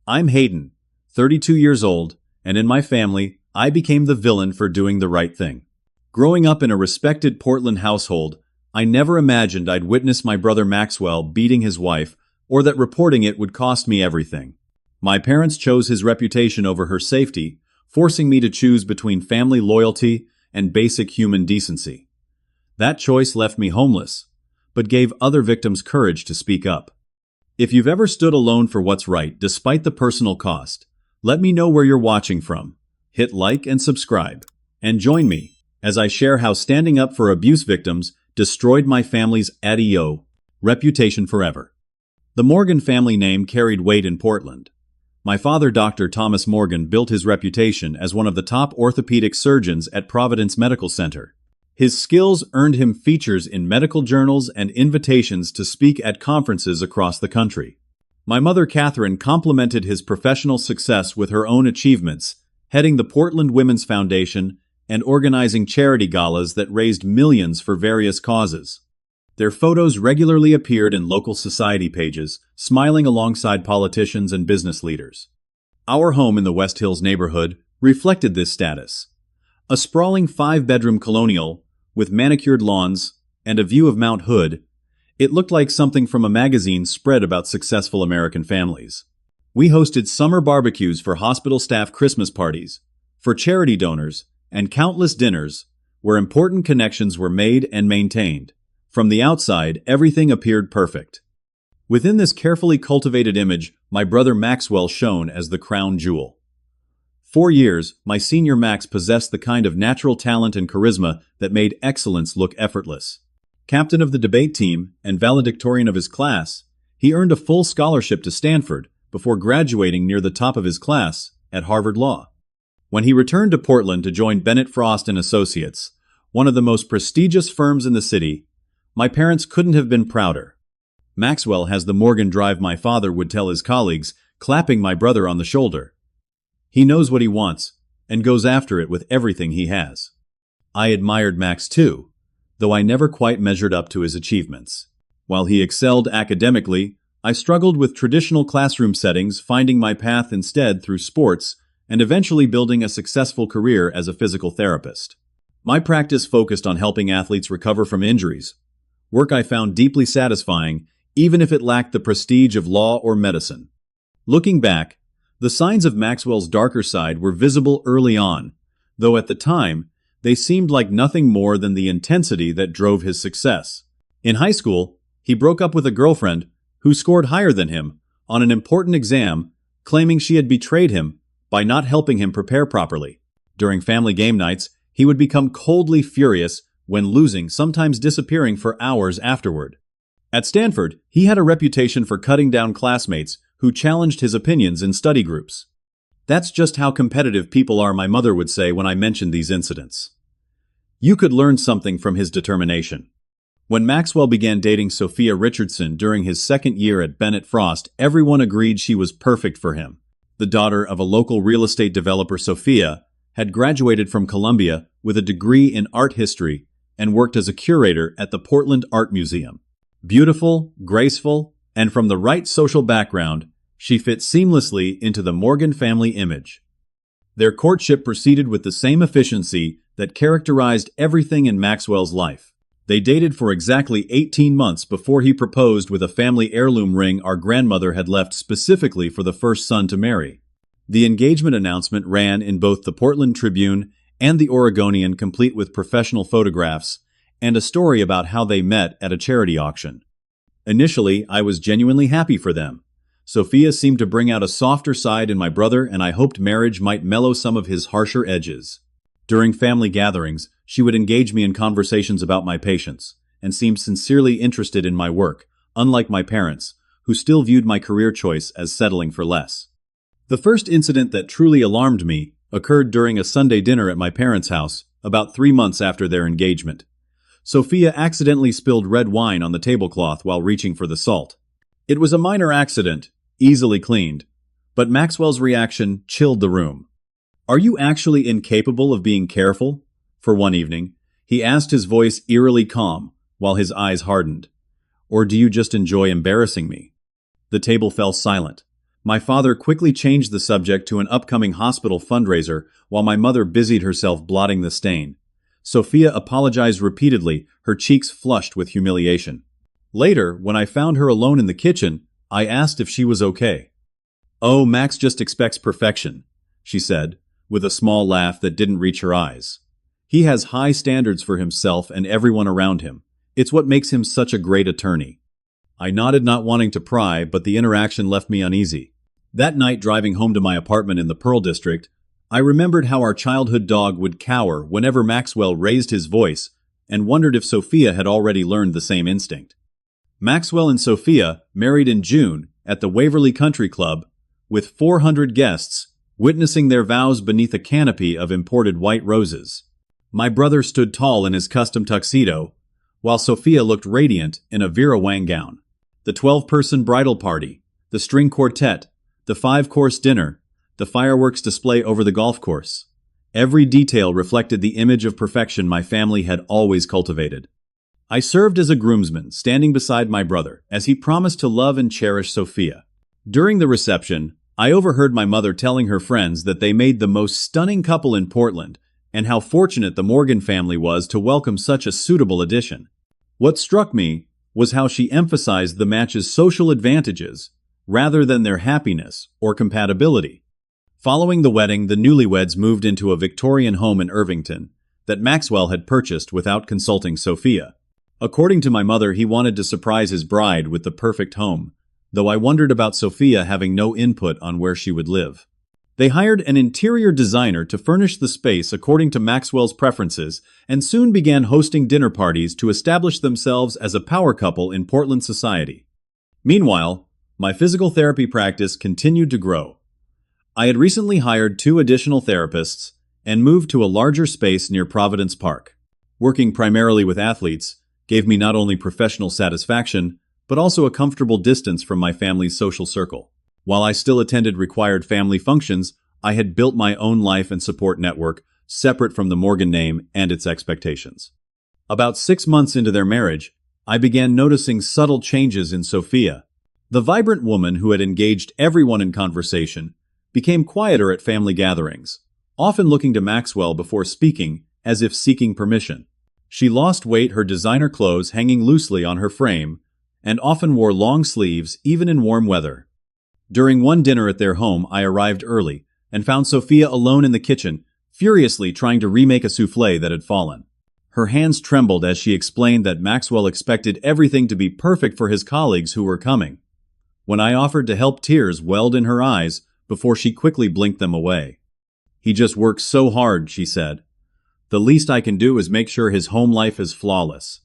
I'm Hayden, 32 years old, and in my family, I became the villain for doing the right thing. Growing up in a respected Portland household, I never imagined I'd witness my brother Maxwell beating his wife, or that reporting it would cost me everything. My parents chose his reputation over her safety, forcing me to choose between family loyalty and basic human decency. That choice left me homeless, but gave other victims courage to speak up. If you've ever stood alone for what's right, despite the personal cost, let me know where you're watching from. Hit like and subscribe, and join me as I share how standing up for abuse victims destroyed my family's reputation forever. The Morgan family name carried weight in Portland. My father, Dr. Thomas Morgan, built his reputation as one of the top orthopedic surgeons at Providence Medical Center. His skills earned him features in medical journals and invitations to speak at conferences across the country. My mother, Catherine, complemented his professional success with her own achievements, heading the Portland Women's Foundation and organizing charity galas that raised millions for various causes. Their photos regularly appeared in local society pages, smiling alongside politicians and business leaders. Our home in the West Hills neighborhood reflected this status. A sprawling 5-bedroom colonial with manicured lawns and a view of Mount Hood, it looked like something from a magazine spread about successful American families. We hosted summer barbecues for hospital staff, Christmas parties, for charity donors, and countless dinners where important connections were made and maintained. From the outside, everything appeared perfect. Within this carefully cultivated image, my brother Maxwell shone as the crown jewel. 4 years, my senior Max possessed the kind of natural talent and charisma that made excellence look effortless. Captain of the debate team and valedictorian of his class, he earned a full scholarship to Stanford before graduating near the top of his class at Harvard Law. When he returned to Portland to join Bennett Frost & Associates, one of the most prestigious firms in the city, my parents couldn't have been prouder. Maxwell has the Morgan drive, my father would tell his colleagues, clapping my brother on the shoulder. He knows what he wants, and goes after it with everything he has. I admired Max too, though I never quite measured up to his achievements. While he excelled academically, I struggled with traditional classroom settings, finding my path instead through sports, and eventually building a successful career as a physical therapist. My practice focused on helping athletes recover from injuries, work I found deeply satisfying, even if it lacked the prestige of law or medicine. Looking back, the signs of Maxwell's darker side were visible early on, though at the time, they seemed like nothing more than the intensity that drove his success. In high school, he broke up with a girlfriend who scored higher than him on an important exam, claiming she had betrayed him by not helping him prepare properly. During family game nights, he would become coldly furious when losing, sometimes disappearing for hours afterward. At Stanford, he had a reputation for cutting down classmates who challenged his opinions in study groups. That's just how competitive people are, my mother would say when I mentioned these incidents. You could learn something from his determination. When Maxwell began dating Sophia Richardson during his second year at Bennett Frost, everyone agreed she was perfect for him. The daughter of a local real estate developer, Sophia, had graduated from Columbia with a degree in art history and worked as a curator at the Portland Art Museum. Beautiful, graceful, and from the right social background, she fit seamlessly into the Morgan family image. Their courtship proceeded with the same efficiency that characterized everything in Maxwell's life. They dated for exactly 18 months before he proposed with a family heirloom ring our grandmother had left specifically for the first son to marry. The engagement announcement ran in both the Portland Tribune and the Oregonian, complete with professional photographs and a story about how they met at a charity auction. Initially, I was genuinely happy for them. Sophia seemed to bring out a softer side in my brother, and I hoped marriage might mellow some of his harsher edges. During family gatherings, she would engage me in conversations about my patients, and seemed sincerely interested in my work, unlike my parents, who still viewed my career choice as settling for less. The first incident that truly alarmed me occurred during a Sunday dinner at my parents' house, about 3 months after their engagement. Sophia accidentally spilled red wine on the tablecloth while reaching for the salt. It was a minor accident, easily cleaned, but Maxwell's reaction chilled the room. "Are you actually incapable of being careful?" For one evening, he asked, his voice eerily calm, while his eyes hardened. "Or do you just enjoy embarrassing me?" The table fell silent. My father quickly changed the subject to an upcoming hospital fundraiser while my mother busied herself blotting the stain. Sophia apologized repeatedly, her cheeks flushed with humiliation. Later, when I found her alone in the kitchen, I asked if she was okay. "Oh, Max just expects perfection," she said, with a small laugh that didn't reach her eyes. "He has high standards for himself and everyone around him. It's what makes him such a great attorney." I nodded, not wanting to pry, but the interaction left me uneasy. That night, driving home to my apartment in the Pearl District, I remembered how our childhood dog would cower whenever Maxwell raised his voice and wondered if Sophia had already learned the same instinct. Maxwell and Sophia married in June at the Waverly Country Club, with 400 guests witnessing their vows beneath a canopy of imported white roses. My brother stood tall in his custom tuxedo, while Sophia looked radiant in a Vera Wang gown. The 12-person bridal party, the string quartet, the 5-course dinner, the fireworks display over the golf course. Every detail reflected the image of perfection my family had always cultivated. I served as a groomsman, standing beside my brother, as he promised to love and cherish Sophia. During the reception, I overheard my mother telling her friends that they made the most stunning couple in Portland, and how fortunate the Morgan family was to welcome such a suitable addition. What struck me was how she emphasized the match's social advantages, rather than their happiness or compatibility. Following the wedding, the newlyweds moved into a Victorian home in Irvington that Maxwell had purchased without consulting Sophia. According to my mother, he wanted to surprise his bride with the perfect home, though I wondered about Sophia having no input on where she would live. They hired an interior designer to furnish the space according to Maxwell's preferences and soon began hosting dinner parties to establish themselves as a power couple in Portland society. Meanwhile, my physical therapy practice continued to grow. I had recently hired 2 additional therapists and moved to a larger space near Providence Park. Working primarily with athletes gave me not only professional satisfaction, but also a comfortable distance from my family's social circle. While I still attended required family functions, I had built my own life and support network, separate from the Morgan name and its expectations. About 6 months into their marriage, I began noticing subtle changes in Sophia. The vibrant woman who had engaged everyone in conversation became quieter at family gatherings, often looking to Maxwell before speaking, as if seeking permission. She lost weight, her designer clothes hanging loosely on her frame, and often wore long sleeves even in warm weather. During one dinner at their home, I arrived early and found Sophia alone in the kitchen, furiously trying to remake a soufflé that had fallen. Her hands trembled as she explained that Maxwell expected everything to be perfect for his colleagues who were coming. When I offered to help, tears welled in her eyes before she quickly blinked them away. "He just works so hard," she said. "The least I can do is make sure his home life is flawless."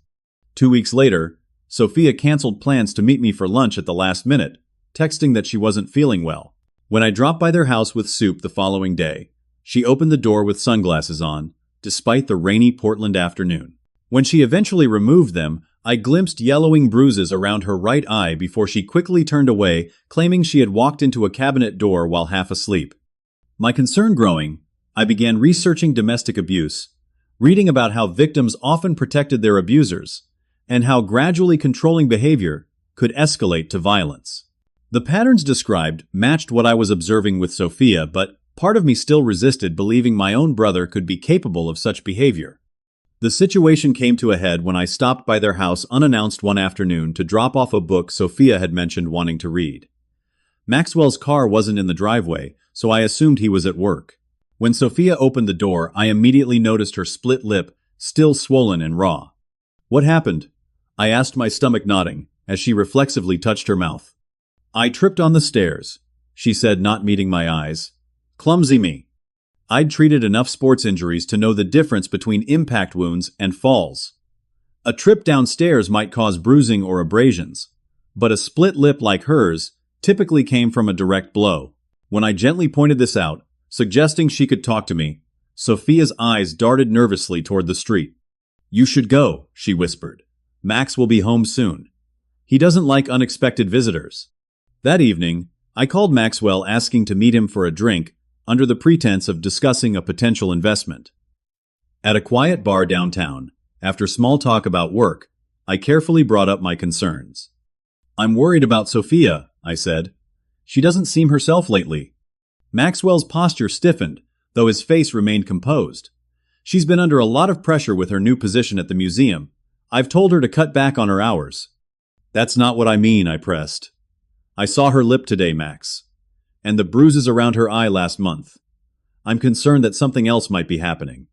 2 weeks later, Sophia canceled plans to meet me for lunch at the last minute, texting that she wasn't feeling well. When I dropped by their house with soup the following day, she opened the door with sunglasses on, despite the rainy Portland afternoon. When she eventually removed them, I glimpsed yellowing bruises around her right eye before she quickly turned away, claiming she had walked into a cabinet door while half asleep. My concern growing, I began researching domestic abuse, reading about how victims often protected their abusers, and how gradually controlling behavior could escalate to violence. The patterns described matched what I was observing with Sophia, but part of me still resisted believing my own brother could be capable of such behavior. The situation came to a head when I stopped by their house unannounced one afternoon to drop off a book Sophia had mentioned wanting to read. Maxwell's car wasn't in the driveway, so I assumed he was at work. When Sophia opened the door, I immediately noticed her split lip, still swollen and raw. "What happened?" I asked, my stomach nodding, as she reflexively touched her mouth. "I tripped on the stairs," she said, not meeting my eyes. "Clumsy me." I'd treated enough sports injuries to know the difference between impact wounds and falls. A trip downstairs might cause bruising or abrasions, but a split lip like hers typically came from a direct blow. When I gently pointed this out, suggesting she could talk to me, Sophia's eyes darted nervously toward the street. "You should go," she whispered. "Max will be home soon. He doesn't like unexpected visitors." That evening, I called Maxwell asking to meet him for a drink under the pretense of discussing a potential investment. At a quiet bar downtown, after small talk about work, I carefully brought up my concerns. "I'm worried about Sophia," I said. She doesn't seem herself lately." Maxwell's posture stiffened, though his face remained composed. "She's been under a lot of pressure with her new position at the museum. I've told her to cut back on her hours." "That's not what I mean," I pressed. "I saw her lip today, Max. And the bruises around her eye last month. I'm concerned that something else might be happening."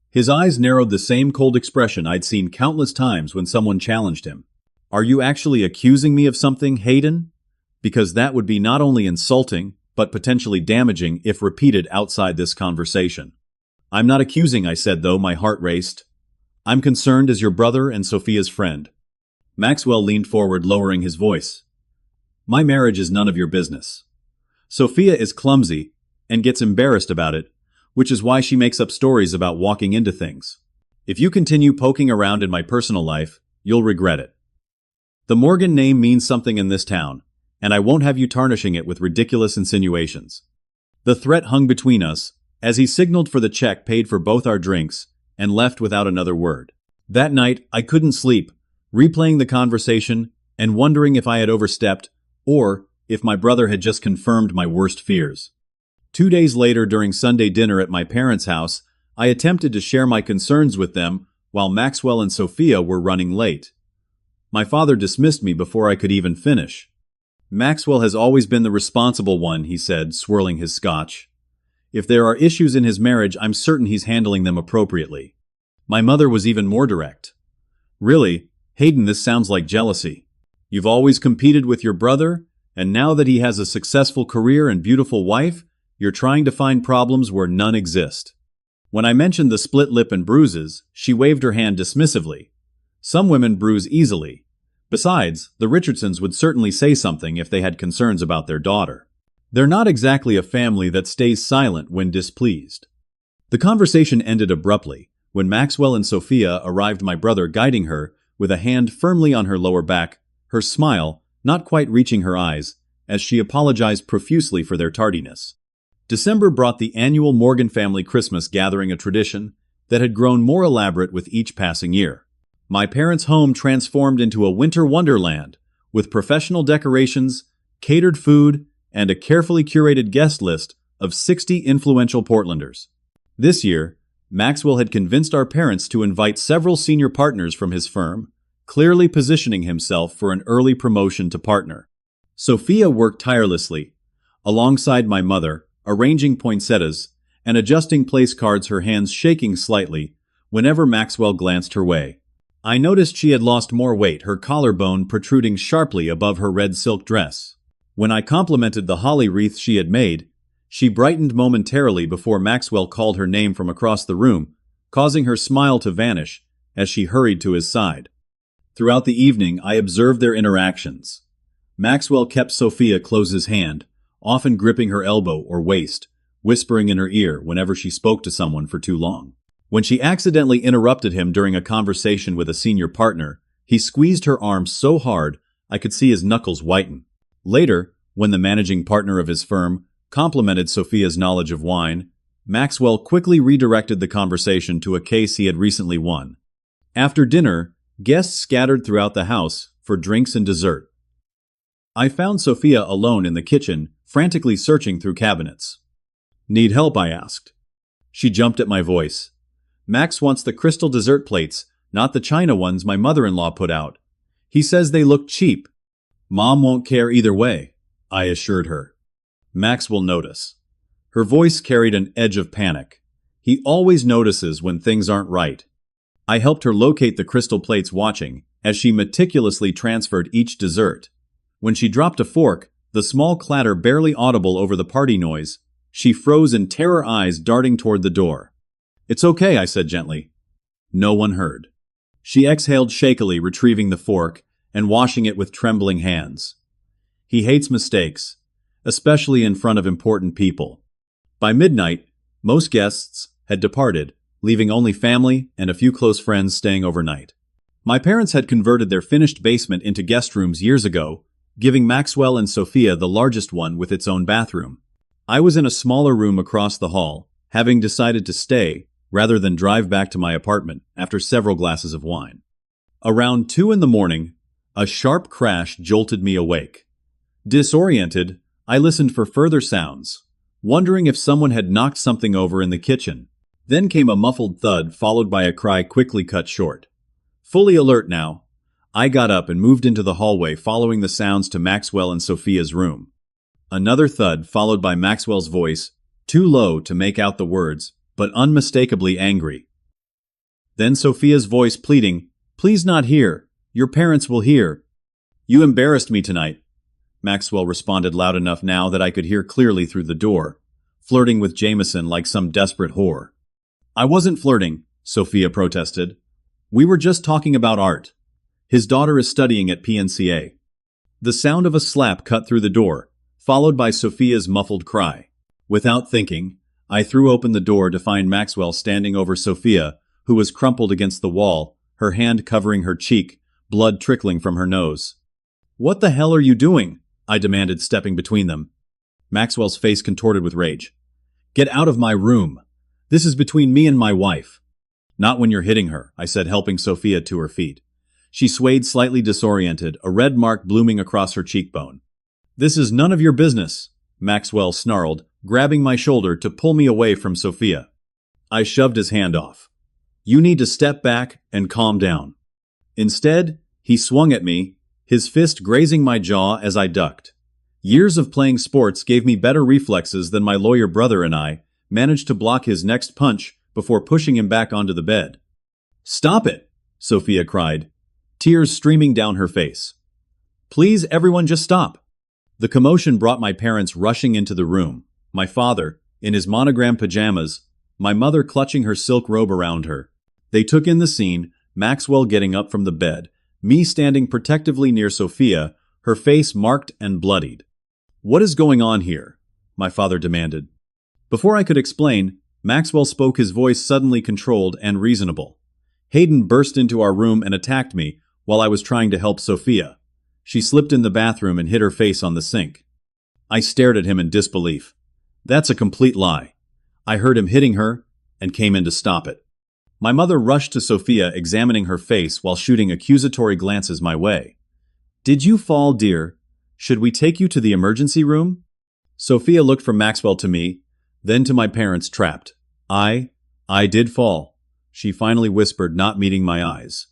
His eyes narrowed the same cold expression I'd seen countless times when someone challenged him. "Are you actually accusing me of something, Hayden? Because that would be not only insulting, but potentially damaging if repeated outside this conversation." "I'm not accusing," I said, though my heart raced. "I'm concerned as your brother and Sophia's friend." Maxwell leaned forward, lowering his voice. "My marriage is none of your business. Sophia is clumsy and gets embarrassed about it, which is why she makes up stories about walking into things. If you continue poking around in my personal life, you'll regret it. The Morgan name means something in this town, and I won't have you tarnishing it with ridiculous insinuations." The threat hung between us as he signaled for the check paid for both our drinks and left without another word. That night, I couldn't sleep, replaying the conversation and wondering if I had overstepped or if my brother had just confirmed my worst fears. 2 days later, during Sunday dinner at my parents' house, I attempted to share my concerns with them while Maxwell and Sophia were running late. My father dismissed me before I could even finish. "Maxwell has always been the responsible one," he said, swirling his scotch. "If there are issues in his marriage, I'm certain he's handling them appropriately." My mother was even more direct. "Really, Hayden, this sounds like jealousy. You've always competed with your brother, and now that he has a successful career and beautiful wife, you're trying to find problems where none exist." When I mentioned the split lip and bruises, she waved her hand dismissively. "Some women bruise easily. Besides, the Richardsons would certainly say something if they had concerns about their daughter. They're not exactly a family that stays silent when displeased." The conversation ended abruptly when Maxwell and Sophia arrived, my brother guiding her with a hand firmly on her lower back, her smile not quite reaching her eyes, as she apologized profusely for their tardiness. December brought the annual Morgan family Christmas gathering, a tradition that had grown more elaborate with each passing year. My parents' home transformed into a winter wonderland, with professional decorations, catered food, and a carefully curated guest list of 60 influential Portlanders. This year, Maxwell had convinced our parents to invite several senior partners from his firm, clearly positioning himself for an early promotion to partner. Sophia worked tirelessly, alongside my mother, arranging poinsettias and adjusting place cards, her hands shaking slightly whenever Maxwell glanced her way. I noticed she had lost more weight, her collarbone protruding sharply above her red silk dress. When I complimented the holly wreath she had made, she brightened momentarily before Maxwell called her name from across the room, causing her smile to vanish as she hurried to his side. Throughout the evening, I observed their interactions. Maxwell kept Sophia close his hand, often gripping her elbow or waist, whispering in her ear whenever she spoke to someone for too long. When she accidentally interrupted him during a conversation with a senior partner, he squeezed her arm so hard I could see his knuckles whiten. Later, when the managing partner of his firm complimented Sophia's knowledge of wine, Maxwell quickly redirected the conversation to a case he had recently won. After dinner, guests scattered throughout the house for drinks and dessert. I found Sophia alone in the kitchen, frantically searching through cabinets. "Need help?" I asked. She jumped at my voice. "Max wants the crystal dessert plates, not the china ones my mother-in-law put out. He says they look cheap." "Mom won't care either way," I assured her. "Max will notice." Her voice carried an edge of panic. "He always notices when things aren't right." I helped her locate the crystal plates, watching as she meticulously transferred each dessert. When she dropped a fork, the small clatter barely audible over the party noise, she froze in terror, eyes darting toward the door. "It's okay," I said gently. No one heard. She exhaled shakily, retrieving the fork and washing it with trembling hands. He hates mistakes, especially in front of important people. By midnight, most guests had departed, leaving only family and a few close friends staying overnight. My parents had converted their finished basement into guest rooms years ago, giving Maxwell and Sophia the largest one with its own bathroom. I was in a smaller room across the hall, having decided to stay rather than drive back to my apartment after several glasses of wine. Around 2 in the morning, a sharp crash jolted me awake. Disoriented, I listened for further sounds, wondering if someone had knocked something over in the kitchen. Then came a muffled thud followed by a cry quickly cut short. Fully alert now, I got up and moved into the hallway following the sounds to Maxwell and Sophia's room. Another thud followed by Maxwell's voice, too low to make out the words, but unmistakably angry. Then Sophia's voice pleading, "Please not here. Your parents will hear." "You embarrassed me tonight," Maxwell responded loud enough now that I could hear clearly through the door, flirting with Jameson like some desperate whore. "I wasn't flirting," Sophia protested. "We were just talking about art. His daughter is studying at PNCA." The sound of a slap cut through the door, followed by Sophia's muffled cry. Without thinking, I threw open the door to find Maxwell standing over Sophia, who was crumpled against the wall, her hand covering her cheek, blood trickling from her nose. "What the hell are you doing?" I demanded, stepping between them. Maxwell's face contorted with rage. "Get out of my room. This is between me and my wife." "Not when you're hitting her," I said, helping Sophia to her feet. She swayed slightly disoriented, a red mark blooming across her cheekbone. "This is none of your business," Maxwell snarled, grabbing my shoulder to pull me away from Sophia. I shoved his hand off. "You need to step back and calm down." Instead, he swung at me, his fist grazing my jaw as I ducked. Years of playing sports gave me better reflexes than my lawyer brother, and I managed to block his next punch before pushing him back onto the bed. "Stop it!" Sophia cried, tears streaming down her face. "Please, everyone, just stop." The commotion brought my parents rushing into the room, my father, in his monogram pajamas, my mother clutching her silk robe around her. They took in the scene, Maxwell getting up from the bed, me standing protectively near Sophia, her face marked and bloodied. "What is going on here?" my father demanded. Before I could explain, Maxwell spoke, his voice suddenly controlled and reasonable. "Hayden burst into our room and attacked me while I was trying to help Sophia. She slipped in the bathroom and hit her face on the sink." I stared at him in disbelief. "That's a complete lie. I heard him hitting her and came in to stop it." My mother rushed to Sophia, examining her face while shooting accusatory glances my way. "Did you fall, dear? Should we take you to the emergency room?" Sophia looked from Maxwell to me, then to my parents, trapped. I did fall," she finally whispered, not meeting my eyes.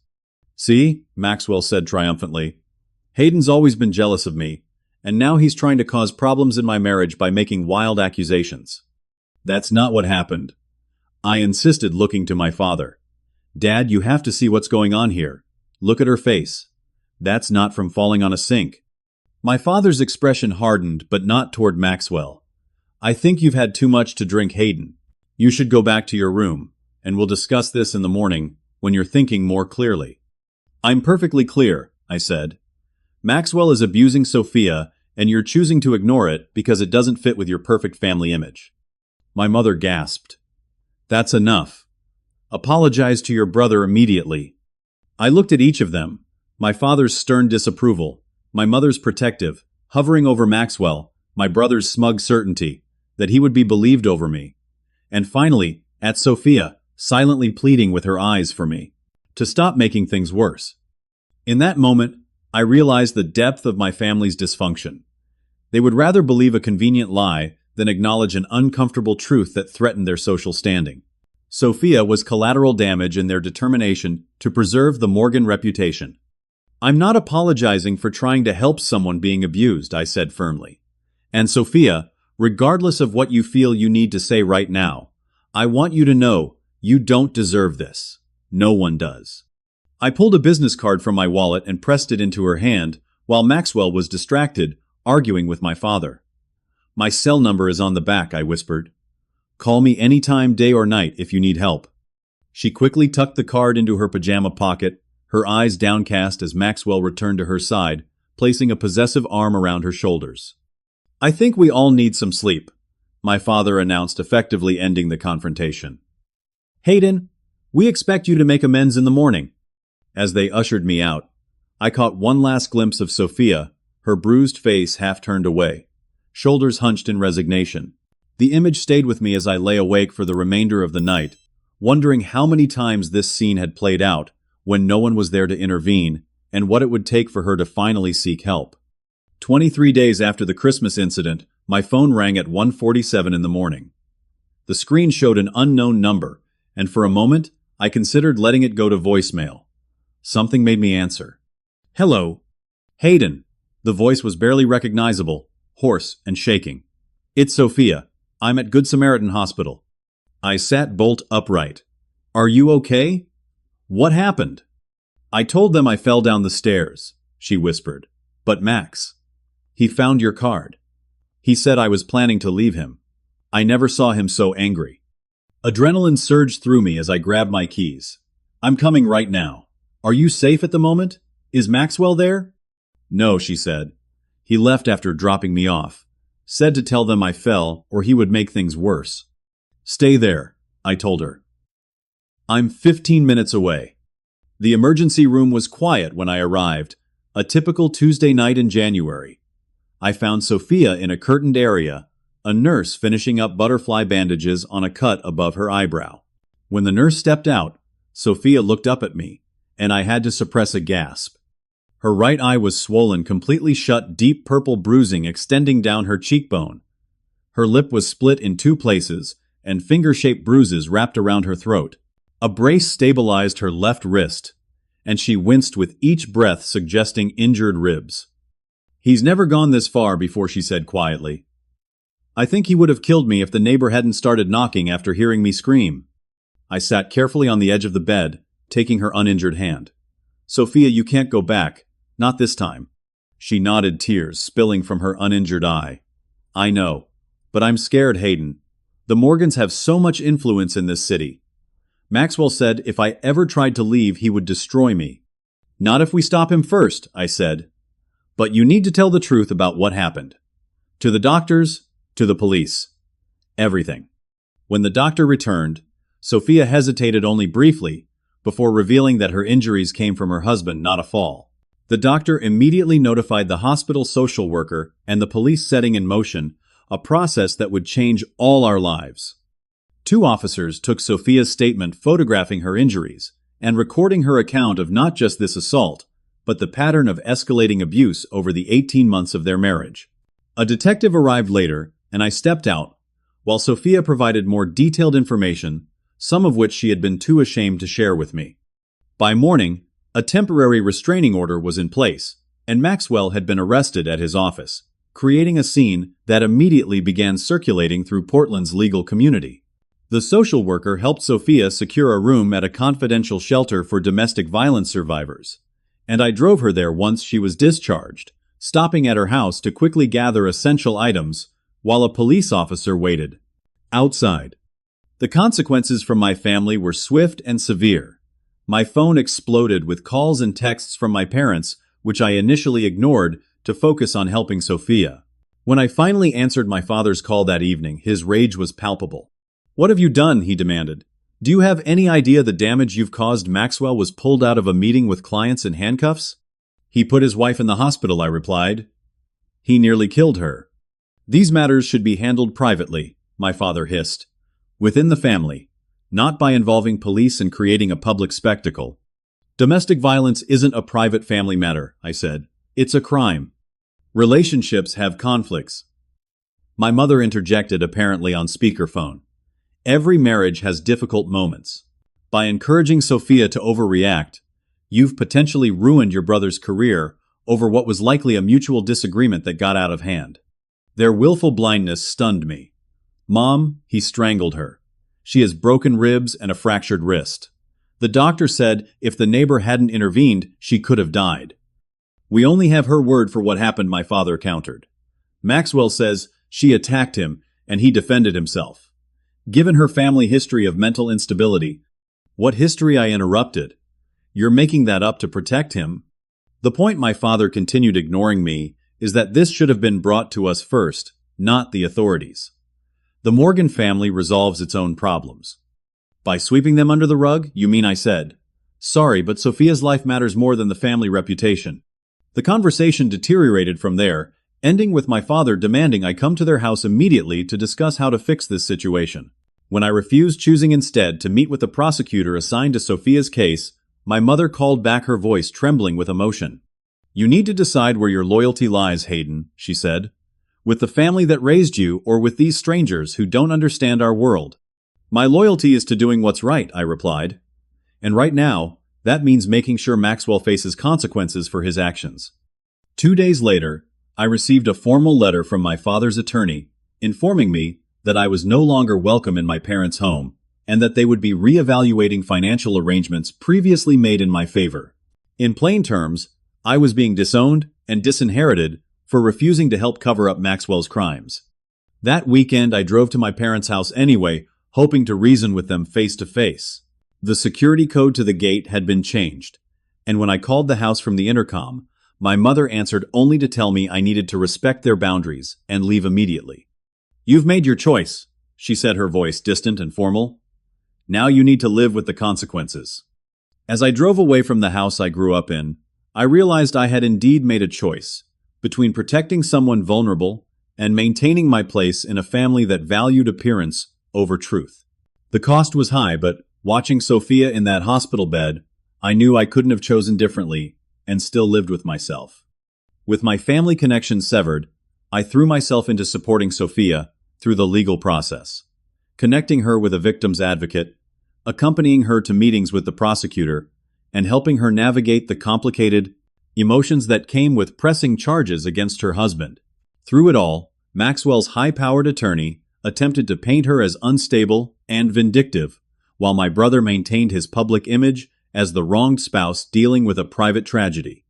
"See," Maxwell said triumphantly. "Hayden's always been jealous of me, and now he's trying to cause problems in my marriage by making wild accusations." "That's not what happened," I insisted, looking to my father. "Dad, you have to see what's going on here. Look at her face. That's not from falling on a sink." My father's expression hardened, but not toward Maxwell. "I think you've had too much to drink, Hayden. You should go back to your room, and we'll discuss this in the morning when you're thinking more clearly." "I'm perfectly clear," I said. "Maxwell is abusing Sophia, and you're choosing to ignore it because it doesn't fit with your perfect family image." My mother gasped. "That's enough. Apologize to your brother immediately." I looked at each of them, my father's stern disapproval, my mother's protective, hovering over Maxwell, my brother's smug certainty that he would be believed over me, and finally, at Sophia, silently pleading with her eyes for me to stop making things worse. In that moment, I realized the depth of my family's dysfunction. They would rather believe a convenient lie than acknowledge an uncomfortable truth that threatened their social standing. Sophia was collateral damage in their determination to preserve the Morgan reputation. "I'm not apologizing for trying to help someone being abused," I said firmly. "And Sophia, regardless of what you feel you need to say right now, I want you to know you don't deserve this. No one does." I pulled a business card from my wallet and pressed it into her hand, while Maxwell was distracted, arguing with my father. "My cell number is on the back," I whispered. "Call me anytime, day or night, if you need help." She quickly tucked the card into her pajama pocket, her eyes downcast as Maxwell returned to her side, placing a possessive arm around her shoulders. "I think we all need some sleep," my father announced, effectively ending the confrontation. "Hayden, we expect you to make amends in the morning." As they ushered me out, I caught one last glimpse of Sophia, her bruised face half turned away, shoulders hunched in resignation. The image stayed with me as I lay awake for the remainder of the night, wondering how many times this scene had played out when no one was there to intervene, and what it would take for her to finally seek help. 23 days after the Christmas incident, my phone rang at 1:47 in the morning. The screen showed an unknown number, and for a moment, I considered letting it go to voicemail. Something made me answer. "Hello." "Hayden." The voice was barely recognizable, hoarse and shaking. "It's Sophia. I'm at Good Samaritan Hospital." I sat bolt upright. "Are you okay? What happened?" "I told them I fell down the stairs," she whispered. "But Max, he found your card. He said I was planning to leave him. I never saw him so angry." Adrenaline surged through me as I grabbed my keys. "I'm coming right now. Are you safe at the moment? Is Maxwell there?" "No," she said. "He left after dropping me off. Said to tell them I fell or he would make things worse." "Stay there," I told her. "I'm 15 minutes away." The emergency room was quiet when I arrived, a typical Tuesday night in January. I found Sophia in a curtained area, a nurse finishing up butterfly bandages on a cut above her eyebrow. When the nurse stepped out, Sophia looked up at me, and I had to suppress a gasp. Her right eye was swollen, completely shut, deep purple bruising extending down her cheekbone. Her lip was split in 2 places, and finger-shaped bruises wrapped around her throat. A brace stabilized her left wrist, and she winced with each breath, suggesting injured ribs. "He's never gone this far before," she said quietly. "I think he would have killed me if the neighbor hadn't started knocking after hearing me scream." I sat carefully on the edge of the bed, taking her uninjured hand. "Sophia, you can't go back. Not this time." She nodded, tears spilling from her uninjured eye. "I know. But I'm scared, Hayden. The Morgans have so much influence in this city. Maxwell said if I ever tried to leave, he would destroy me." "Not if we stop him first," I said. "But you need to tell the truth about what happened. To the doctors, to the police. Everything." When the doctor returned, Sophia hesitated only briefly before revealing that her injuries came from her husband, not a fall. The doctor immediately notified the hospital social worker and the police, setting in motion a process that would change all our lives. 2 officers took Sophia's statement, photographing her injuries and recording her account of not just this assault, but the pattern of escalating abuse over the 18 months of their marriage. A detective arrived later, and I stepped out, while Sophia provided more detailed information, some of which she had been too ashamed to share with me. By morning, a temporary restraining order was in place, and Maxwell had been arrested at his office, creating a scene that immediately began circulating through Portland's legal community. The social worker helped Sophia secure a room at a confidential shelter for domestic violence survivors, and I drove her there once she was discharged, stopping at her house to quickly gather essential items while a police officer waited outside. The consequences from my family were swift and severe. My phone exploded with calls and texts from my parents, which I initially ignored to focus on helping Sophia. When I finally answered my father's call that evening, his rage was palpable. "What have you done?" he demanded. "Do you have any idea the damage you've caused?" Maxwell was pulled out of a meeting with clients in handcuffs. "He put his wife in the hospital," I replied. "He nearly killed her." "These matters should be handled privately," my father hissed. "Within the family, not by involving police and creating a public spectacle." "Domestic violence isn't a private family matter," I said. "It's a crime. Relationships have conflicts." My mother interjected, apparently on speakerphone. "Every marriage has difficult moments. By encouraging Sophia to overreact, you've potentially ruined your brother's career over what was likely a mutual disagreement that got out of hand." Their willful blindness stunned me. "Mom, he strangled her. She has broken ribs and a fractured wrist. The doctor said if the neighbor hadn't intervened, she could have died." "We only have her word for what happened," my father countered. "Maxwell says she attacked him and he defended himself. Given her family history of mental instability—" "What history?" I interrupted. "You're making that up to protect him." "The point," my father continued, ignoring me, "is that this should have been brought to us first, not the authorities. The Morgan family resolves its own problems." "By sweeping them under the rug, you mean?" I said. "Sorry, but Sophia's life matters more than the family reputation." The conversation deteriorated from there, ending with my father demanding I come to their house immediately to discuss how to fix this situation. When I refused, choosing instead to meet with the prosecutor assigned to Sophia's case, my mother called back, her voice trembling with emotion. You need to decide where your loyalty lies, Hayden, she said. With the family that raised you or with these strangers who don't understand our world? My loyalty is to doing what's right, I replied. And right now, that means making sure Maxwell faces consequences for his actions. 2 days later, I received a formal letter from my father's attorney informing me that I was no longer welcome in my parents' home and that they would be re-evaluating financial arrangements previously made in my favor. In plain terms, I was being disowned and disinherited for refusing to help cover up Maxwell's crimes. That weekend, I drove to my parents' house anyway, hoping to reason with them face to face. The security code to the gate had been changed, and when I called the house from the intercom, my mother answered only to tell me I needed to respect their boundaries and leave immediately. You've made your choice, she said, her voice distant and formal. Now you need to live with the consequences. As I drove away from the house I grew up in, I realized I had indeed made a choice between protecting someone vulnerable and maintaining my place in a family that valued appearance over truth. The cost was high, but watching Sophia in that hospital bed, I knew I couldn't have chosen differently and still lived with myself. With my family connection severed, I threw myself into supporting Sophia through the legal process, connecting her with a victim's advocate, accompanying her to meetings with the prosecutor, and helping her navigate the complicated emotions that came with pressing charges against her husband. Through it all, Maxwell's high-powered attorney attempted to paint her as unstable and vindictive, while my brother maintained his public image as the wronged spouse dealing with a private tragedy.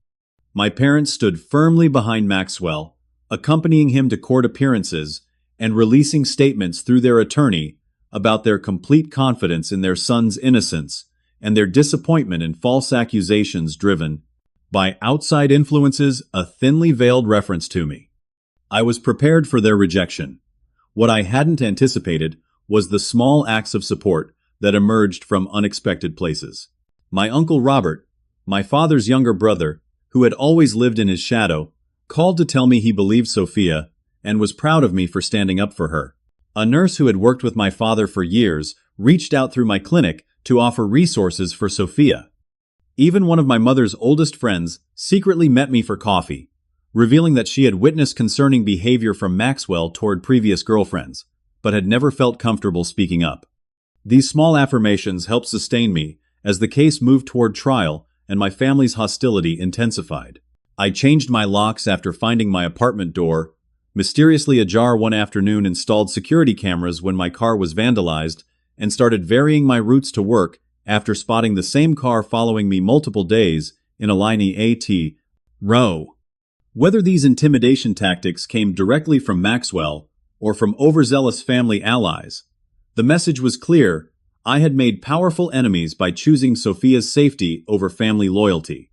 My parents stood firmly behind Maxwell, accompanying him to court appearances and releasing statements through their attorney about their complete confidence in their son's innocence and their disappointment in false accusations driven by outside influences, a thinly veiled reference to me. I was prepared for their rejection. What I hadn't anticipated was the small acts of support that emerged from unexpected places. My uncle Robert, my father's younger brother, who had always lived in his shadow, called to tell me he believed Sophia and was proud of me for standing up for her. A nurse who had worked with my father for years reached out through my clinic to offer resources for Sophia. Even one of my mother's oldest friends secretly met me for coffee, revealing that she had witnessed concerning behavior from Maxwell toward previous girlfriends, but had never felt comfortable speaking up. These small affirmations helped sustain me as the case moved toward trial and my family's hostility intensified. I changed my locks after finding my apartment door mysteriously ajar one afternoon, installed security cameras when my car was vandalized, and started varying my routes to work after spotting the same car following me multiple days in a liney AT row. Whether these intimidation tactics came directly from Maxwell or from overzealous family allies, the message was clear: I had made powerful enemies by choosing Sophia's safety over family loyalty.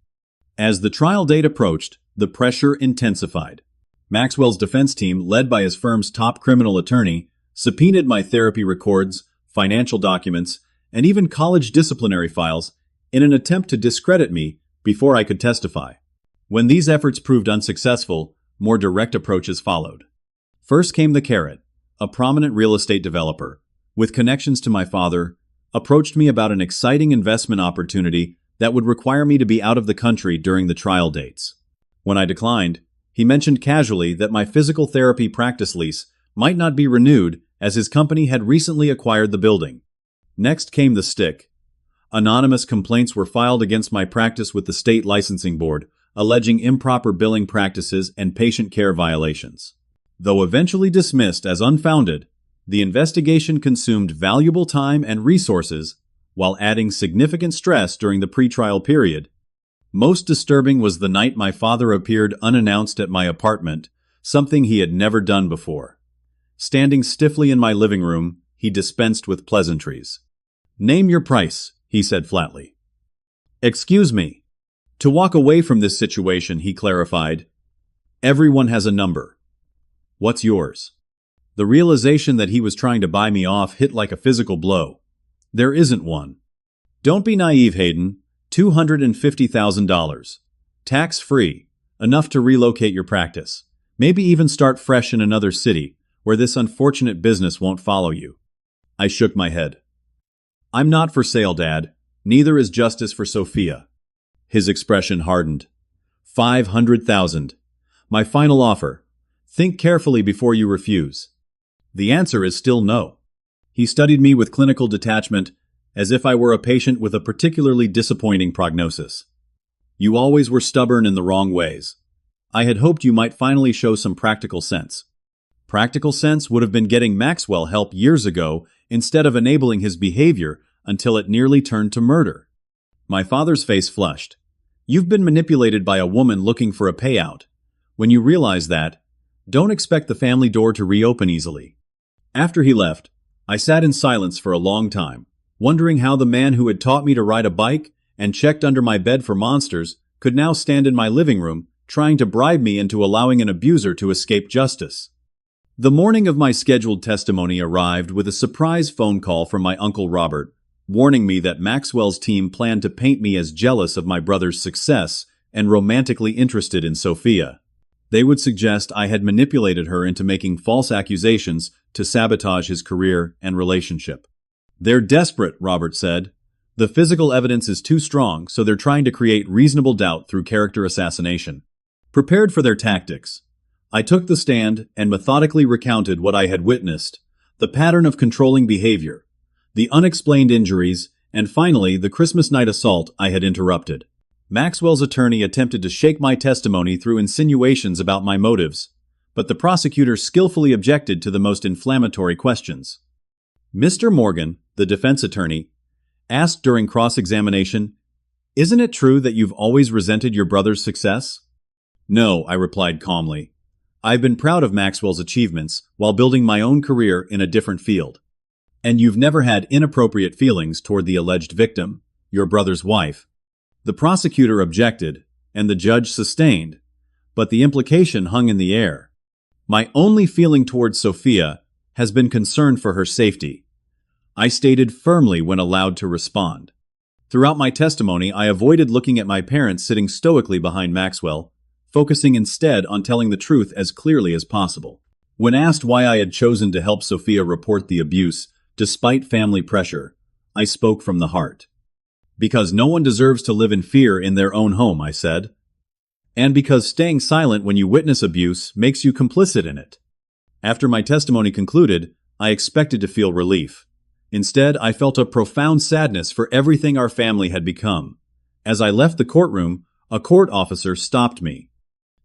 As the trial date approached, the pressure intensified. Maxwell's defense team, led by his firm's top criminal attorney, subpoenaed my therapy records, financial documents, and even college disciplinary files in an attempt to discredit me before I could testify. When these efforts proved unsuccessful, more direct approaches followed. First came the carrot. A prominent real estate developer, with connections to my father, approached me about an exciting investment opportunity that would require me to be out of the country during the trial dates. When I declined, he mentioned casually that my physical therapy practice lease might not be renewed as his company had recently acquired the building. Next came the stick. Anonymous complaints were filed against my practice with the state licensing board, alleging improper billing practices and patient care violations. Though eventually dismissed as unfounded, the investigation consumed valuable time and resources while adding significant stress during the pretrial period. Most disturbing was the night my father appeared unannounced at my apartment, something he had never done before. Standing stiffly in my living room, he dispensed with pleasantries. "Name your price," he said flatly. "Excuse me." To walk away from this situation, he clarified, "Everyone has a number. What's yours?" The realization that he was trying to buy me off hit like a physical blow. There isn't one. Don't be naive, Hayden. $250,000. Tax-free. Enough to relocate your practice. Maybe even start fresh in another city, where this unfortunate business won't follow you. I shook my head. "I'm not for sale, Dad. Neither is justice for Sophia." His expression hardened. $500,000. My final offer. Think carefully before you refuse. The answer is still no. He studied me with clinical detachment, as if I were a patient with a particularly disappointing prognosis. You always were stubborn in the wrong ways. I had hoped you might finally show some practical sense. Practical sense would have been getting Maxwell help years ago instead of enabling his behavior until it nearly turned to murder. My father's face flushed. You've been manipulated by a woman looking for a payout. When you realize that, don't expect the family door to reopen easily. After he left, I sat in silence for a long time, wondering how the man who had taught me to ride a bike and checked under my bed for monsters could now stand in my living room trying to bribe me into allowing an abuser to escape justice. The morning of my scheduled testimony arrived with a surprise phone call from my Uncle Robert, warning me that Maxwell's team planned to paint me as jealous of my brother's success and romantically interested in Sophia. They would suggest I had manipulated her into making false accusations to sabotage his career and relationship. They're desperate, Robert said. The physical evidence is too strong, so they're trying to create reasonable doubt through character assassination. Prepared for their tactics, I took the stand and methodically recounted what I had witnessed, the pattern of controlling behavior, the unexplained injuries, and finally the Christmas night assault I had interrupted. Maxwell's attorney attempted to shake my testimony through insinuations about my motives, but the prosecutor skillfully objected to the most inflammatory questions. Mr. Morgan, the defense attorney, asked during cross-examination, "Isn't it true that you've always resented your brother's success?" "No," I replied calmly. "I've been proud of Maxwell's achievements while building my own career in a different field." "And you've never had inappropriate feelings toward the alleged victim, your brother's wife?" The prosecutor objected, and the judge sustained, but the implication hung in the air. "My only feeling towards Sophia has been concern for her safety," I stated firmly when allowed to respond. Throughout my testimony, I avoided looking at my parents sitting stoically behind Maxwell, focusing instead on telling the truth as clearly as possible. When asked why I had chosen to help Sophia report the abuse, despite family pressure, I spoke from the heart. "Because no one deserves to live in fear in their own home," I said. "And because staying silent when you witness abuse makes you complicit in it." After my testimony concluded, I expected to feel relief. Instead, I felt a profound sadness for everything our family had become. As I left the courtroom, a court officer stopped me.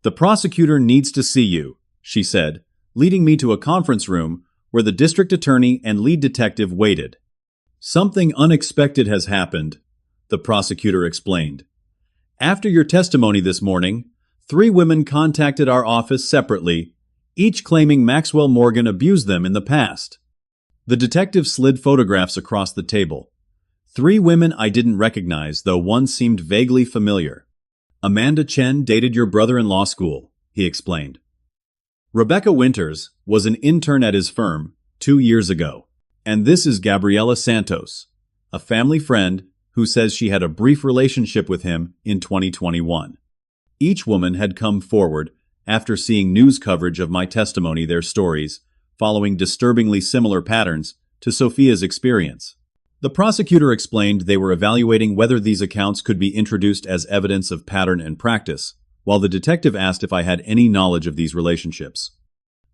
"The prosecutor needs to see you," she said, leading me to a conference room where the district attorney and lead detective waited. "Something unexpected has happened," the prosecutor explained. "After your testimony this morning, 3 women contacted our office separately, each claiming Maxwell Morgan abused them in the past." The detective slid photographs across the table. 3 women I didn't recognize, though one seemed vaguely familiar. "Amanda Chen dated your brother in law school," he explained. "Rebecca Winters was an intern at his firm 2 years ago. And this is Gabriela Santos, a family friend who says she had a brief relationship with him in 2021. Each woman had come forward after seeing news coverage of my testimony, their stories, following disturbingly similar patterns to Sophia's experience. The prosecutor explained they were evaluating whether these accounts could be introduced as evidence of pattern and practice, while the detective asked if I had any knowledge of these relationships.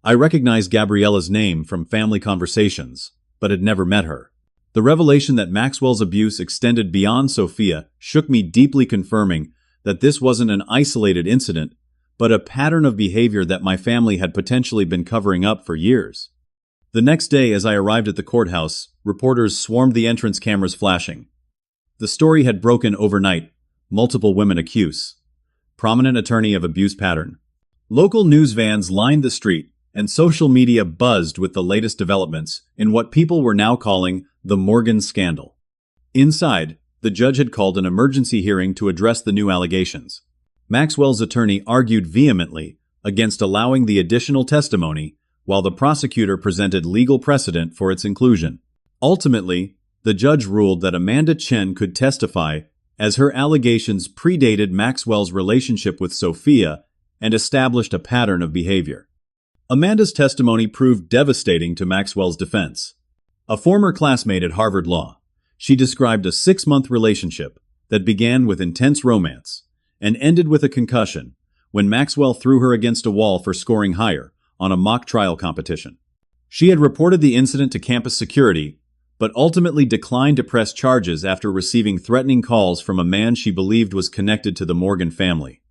I recognized Gabriela's name from family conversations, but had never met her. The revelation that Maxwell's abuse extended beyond Sophia shook me deeply, confirming that this wasn't an isolated incident, but a pattern of behavior that my family had potentially been covering up for years. The next day, as I arrived at the courthouse, reporters swarmed the entrance, cameras flashing. The story had broken overnight. Multiple women accused. Prominent attorney of abuse pattern. Local news vans lined the street, and social media buzzed with the latest developments in what people were now calling the Morgan scandal. Inside, the judge had called an emergency hearing to address the new allegations. Maxwell's attorney argued vehemently against allowing the additional testimony, while the prosecutor presented legal precedent for its inclusion. Ultimately, the judge ruled that Amanda Chen could testify as her allegations predated Maxwell's relationship with Sophia and established a pattern of behavior. Amanda's testimony proved devastating to Maxwell's defense. A former classmate at Harvard Law, she described a 6-month relationship that began with intense romance and ended with a concussion when Maxwell threw her against a wall for scoring higher on a mock trial competition. She had reported the incident to campus security, but ultimately declined to press charges after receiving threatening calls from a man she believed was connected to the Morgan family.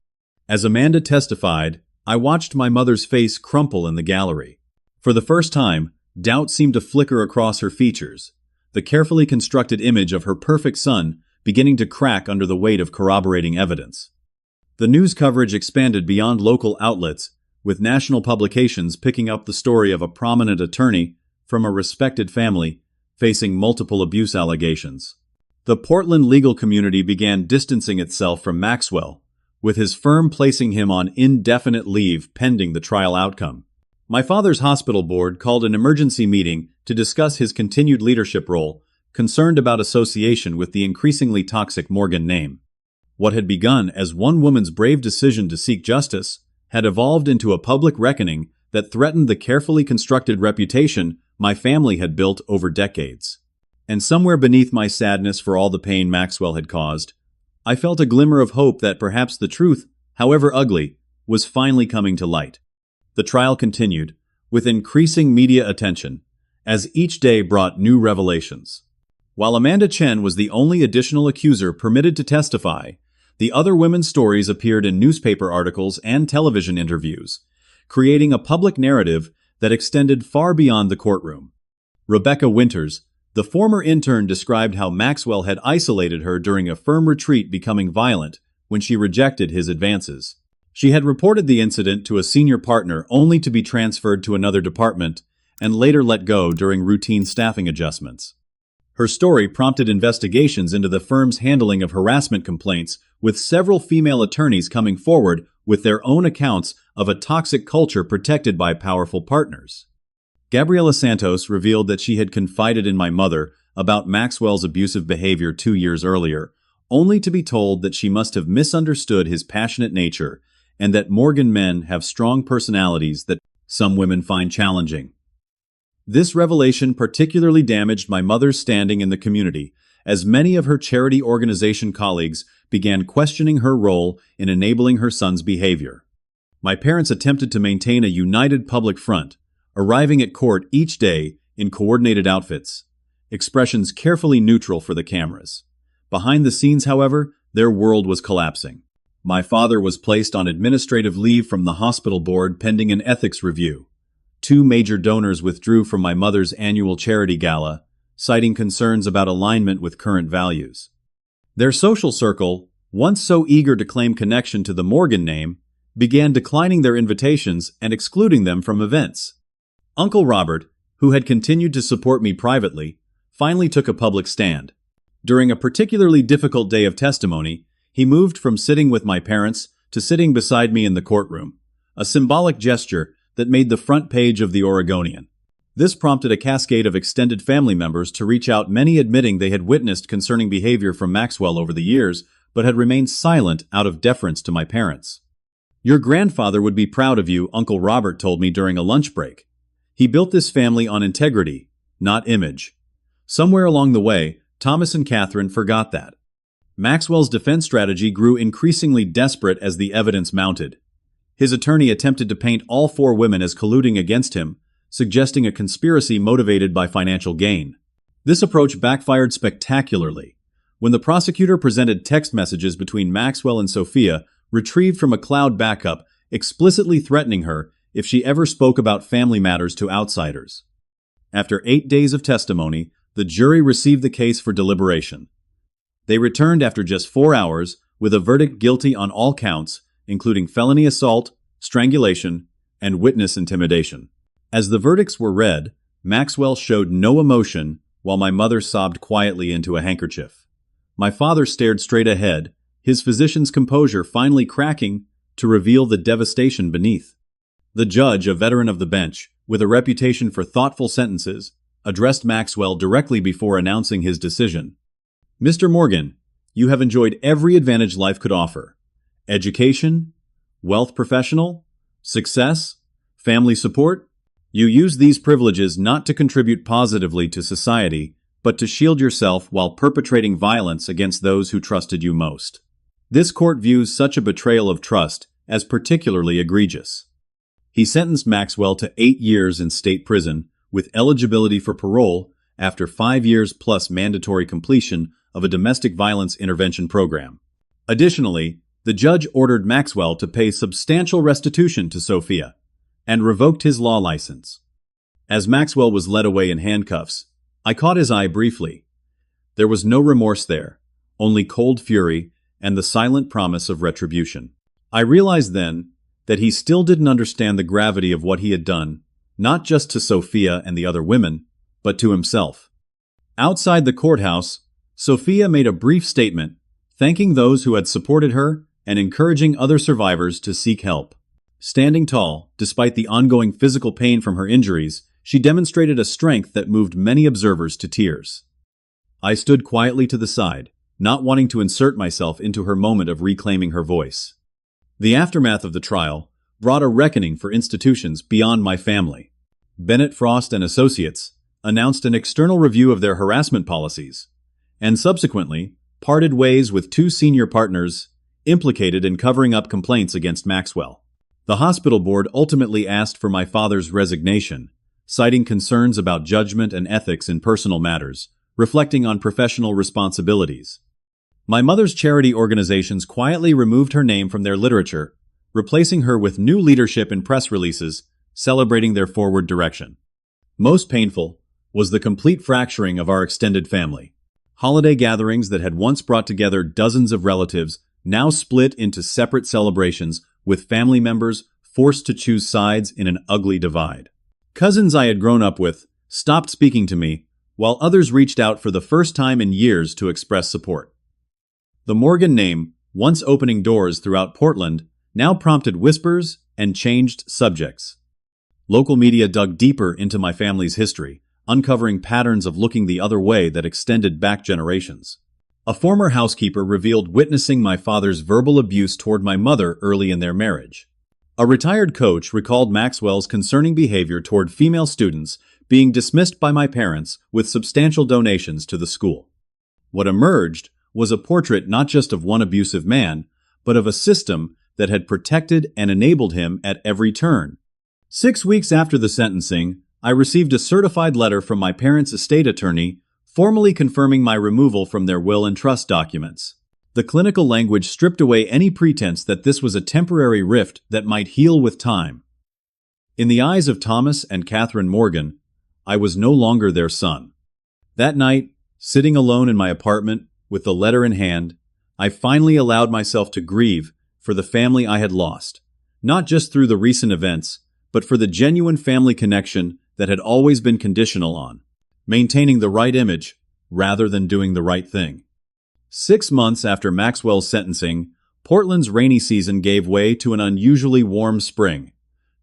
As Amanda testified, I watched my mother's face crumple in the gallery. For the first time, doubt seemed to flicker across her features, the carefully constructed image of her perfect son beginning to crack under the weight of corroborating evidence. The news coverage expanded beyond local outlets, with national publications picking up the story of a prominent attorney from a respected family facing multiple abuse allegations. The Portland legal community began distancing itself from Maxwell, with his firm placing him on indefinite leave pending the trial outcome. My father's hospital board called an emergency meeting to discuss his continued leadership role, concerned about association with the increasingly toxic Morgan name. What had begun as one woman's brave decision to seek justice had evolved into a public reckoning that threatened the carefully constructed reputation my family had built over decades. And somewhere beneath my sadness for all the pain Maxwell had caused, I felt a glimmer of hope that perhaps the truth, however ugly, was finally coming to light. The trial continued, with increasing media attention, as each day brought new revelations. While Amanda Chen was the only additional accuser permitted to testify, the other women's stories appeared in newspaper articles and television interviews, creating a public narrative that extended far beyond the courtroom. Rebecca Winters, the former intern, described how Maxwell had isolated her during a firm retreat, becoming violent when she rejected his advances. She had reported the incident to a senior partner only to be transferred to another department and later let go during routine staffing adjustments. Her story prompted investigations into the firm's handling of harassment complaints, with several female attorneys coming forward with their own accounts of a toxic culture protected by powerful partners. Gabriela Santos revealed that she had confided in my mother about Maxwell's abusive behavior 2 years earlier, only to be told that she must have misunderstood his passionate nature and that Morgan men have strong personalities that some women find challenging. This revelation particularly damaged my mother's standing in the community, as many of her charity organization colleagues began questioning her role in enabling her son's behavior. My parents attempted to maintain a united public front, arriving at court each day in coordinated outfits, expressions carefully neutral for the cameras. Behind the scenes, however, their world was collapsing. My father was placed on administrative leave from the hospital board pending an ethics review. 2 major donors withdrew from my mother's annual charity gala, citing concerns about alignment with current values. Their social circle, once so eager to claim connection to the Morgan name, began declining their invitations and excluding them from events. Uncle Robert, who had continued to support me privately, finally took a public stand. During a particularly difficult day of testimony, he moved from sitting with my parents to sitting beside me in the courtroom, a symbolic gesture that made the front page of the Oregonian. This prompted a cascade of extended family members to reach out, many admitting they had witnessed concerning behavior from Maxwell over the years, but had remained silent out of deference to my parents. "Your grandfather would be proud of you," Uncle Robert told me during a lunch break. "He built this family on integrity, not image." Somewhere along the way, Thomas and Catherine forgot that. Maxwell's defense strategy grew increasingly desperate as the evidence mounted. His attorney attempted to paint all 4 women as colluding against him, suggesting a conspiracy motivated by financial gain. This approach backfired spectacularly. When the prosecutor presented text messages between Maxwell and Sophia, retrieved from a cloud backup, explicitly threatening her if she ever spoke about family matters to outsiders. After 8 days of testimony, the jury received the case for deliberation. They returned after just 4 hours with a verdict guilty on all counts, including felony assault, strangulation, and witness intimidation. As the verdicts were read, Maxwell showed no emotion while my mother sobbed quietly into a handkerchief. My father stared straight ahead, his physician's composure finally cracking to reveal the devastation beneath. The judge, a veteran of the bench, with a reputation for thoughtful sentences, addressed Maxwell directly before announcing his decision. "Mr. Morgan, you have enjoyed every advantage life could offer. Education, wealth professional, success, family support. You use these privileges not to contribute positively to society, but to shield yourself while perpetrating violence against those who trusted you most. This court views such a betrayal of trust as particularly egregious. He sentenced Maxwell to 8 years in state prison with eligibility for parole after 5 years plus mandatory completion of a domestic violence intervention program. Additionally, the judge ordered Maxwell to pay substantial restitution to Sophia and revoked his law license. As Maxwell was led away in handcuffs, I caught his eye briefly. There was no remorse there, only cold fury and the silent promise of retribution. I realized then that he still didn't understand the gravity of what he had done, not just to Sophia and the other women, but to himself. Outside the courthouse, Sophia made a brief statement, thanking those who had supported her and encouraging other survivors to seek help. Standing tall, despite the ongoing physical pain from her injuries, she demonstrated a strength that moved many observers to tears. I stood quietly to the side, not wanting to insert myself into her moment of reclaiming her voice. The aftermath of the trial brought a reckoning for institutions beyond my family. Bennett Frost and Associates announced an external review of their harassment policies, and subsequently parted ways with 2 senior partners implicated in covering up complaints against Maxwell. The hospital board ultimately asked for my father's resignation, citing concerns about judgment and ethics in personal matters, reflecting on professional responsibilities. My mother's charity organizations quietly removed her name from their literature, replacing her with new leadership in press releases celebrating their forward direction. Most painful was the complete fracturing of our extended family. Holiday gatherings that had once brought together dozens of relatives now split into separate celebrations, with family members forced to choose sides in an ugly divide. Cousins I had grown up with stopped speaking to me, while others reached out for the first time in years to express support. The Morgan name, once opening doors throughout Portland, now prompted whispers and changed subjects. Local media dug deeper into my family's history, uncovering patterns of looking the other way that extended back generations. A former housekeeper revealed witnessing my father's verbal abuse toward my mother early in their marriage. A retired coach recalled Maxwell's concerning behavior toward female students being dismissed by my parents with substantial donations to the school. What emerged was a portrait not just of one abusive man, but of a system that had protected and enabled him at every turn. 6 weeks after the sentencing, I received a certified letter from my parents' estate attorney formally confirming my removal from their will and trust documents. The clinical language stripped away any pretense that this was a temporary rift that might heal with time. In the eyes of Thomas and Catherine Morgan, I was no longer their son. That night, sitting alone in my apartment with the letter in hand, I finally allowed myself to grieve for the family I had lost, not just through the recent events, but for the genuine family connection that had always been conditional on maintaining the right image rather than doing the right thing. 6 months after Maxwell's sentencing, Portland's rainy season gave way to an unusually warm spring.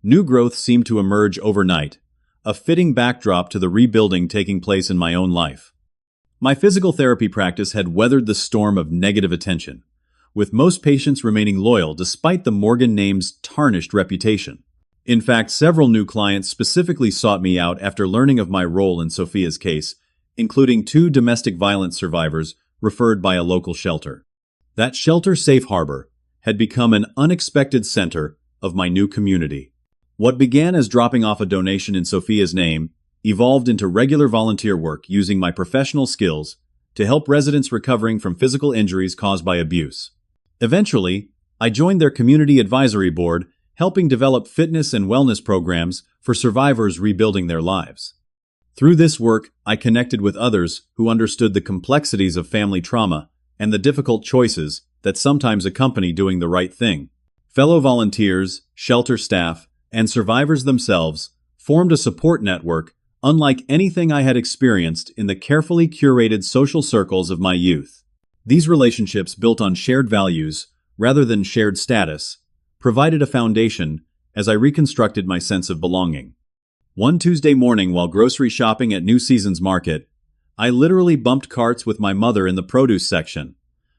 New growth seemed to emerge overnight, a fitting backdrop to the rebuilding taking place in my own life. My physical therapy practice had weathered the storm of negative attention, with most patients remaining loyal despite the Morgan name's tarnished reputation. In fact, several new clients specifically sought me out after learning of my role in Sophia's case, including 2 domestic violence survivors referred by a local shelter. That shelter safe harbor had become an unexpected center of my new community. What began as dropping off a donation in Sophia's name evolved into regular volunteer work using my professional skills to help residents recovering from physical injuries caused by abuse. Eventually, I joined their community advisory board, helping develop fitness and wellness programs for survivors rebuilding their lives. Through this work, I connected with others who understood the complexities of family trauma and the difficult choices that sometimes accompany doing the right thing. Fellow volunteers, shelter staff, and survivors themselves formed a support network unlike anything I had experienced in the carefully curated social circles of my youth. These relationships, built on shared values rather than shared status, provided a foundation as I reconstructed my sense of belonging. One Tuesday morning while grocery shopping at New Seasons Market, I literally bumped carts with my mother in the produce section.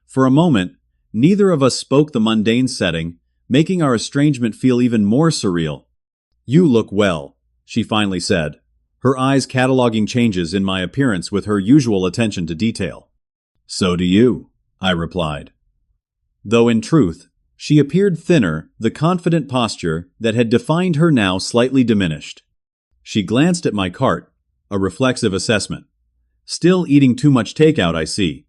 For a moment, neither of us spoke the mundane setting, making our estrangement feel even more surreal. "You look well," she finally said, her eyes cataloging changes in my appearance with her usual attention to detail. "So do you," I replied. Though in truth, she appeared thinner, the confident posture that had defined her now slightly diminished. She glanced at my cart, a reflexive assessment. Still eating too much takeout, I see.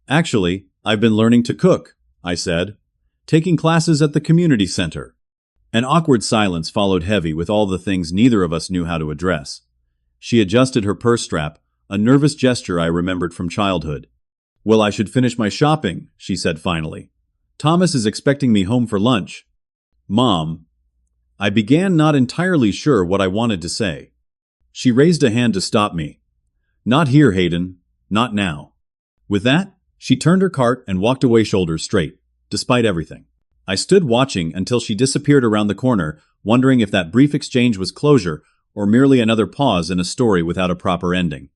Actually, I've been learning to cook, I said. Taking classes at the community center. An awkward silence followed, heavy with all the things neither of us knew how to address. She adjusted her purse strap, a nervous gesture I remembered from childhood. Well, I should finish my shopping, she said finally. Thomas is expecting me home for lunch. Mom. I began, not entirely sure what I wanted to say. She raised a hand to stop me. Not here, Hayden. Not now. With that, she turned her cart and walked away, shoulders straight, despite everything. I stood watching until she disappeared around the corner, wondering if that brief exchange was closure or merely another pause in a story without a proper ending.